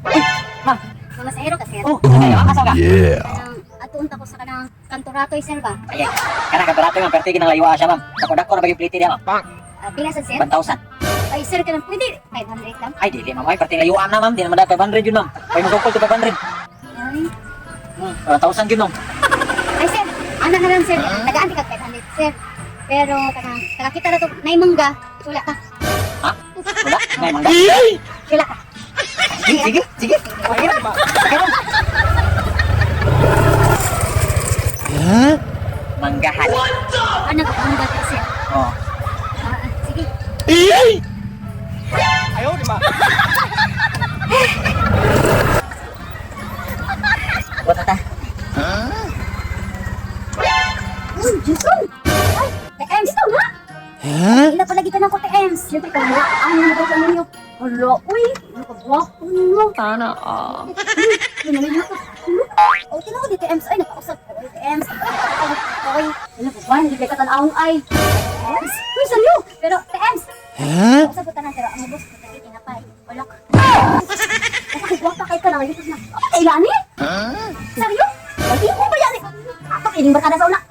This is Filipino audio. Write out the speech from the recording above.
Ma'am. Mga masahero ka, sir. Oh, ano asa ka? Yeah. Kanang atuon ta ko sa kanang kantoratoy, sir ba? Ay, kana ka barato ma'am, pero tigil nang layuan siya ma'am. Dako-dako na bagay pliti niya ma'am. Pila sa sir? 1,000. Ay, sir, kanang pwede 500 lang. Ay, dili ma'am. Ay, perting layuan na ma'am. Di naman dahil 500 yun ma'am. Ay, masukol to 500. Ay, 1,000 yun ma'am. ay sir, ana na lang sir. Tagaan di ka 500, sir. Pero kanang kita na to, naimangga, wala ka. Ha? Wala? Ngay mangga. Wala ka. Sige, sige. Okay na. Okay na. Manggahan. Ano ka mangga ka, sir? Oh. Sige. Ayaw, di ba? Buat ata. Diyos ko! Ay, TMs to na! Ila pala kita ng ko TMs. Siyempre ka wala. Ano na ba sa ninyo? Hala, uy! Ano ka ba? Ano? Sana, Ano na yun ako? O, tinawag di TMs. Ay, nakausap ko. TMs. Ay, ano ka ba? Hindi ka tanawang ay. TMs? Uy, sa'yo! Pero, TMs! Nakausap ko tanan, pero ang boss ko tayo tinapay. Wala ka. Nakakigwapa kayo ka na. Kailan eh? Seryo? Ay, hindi ko ba yan eh? Apak, ining barkada sa una.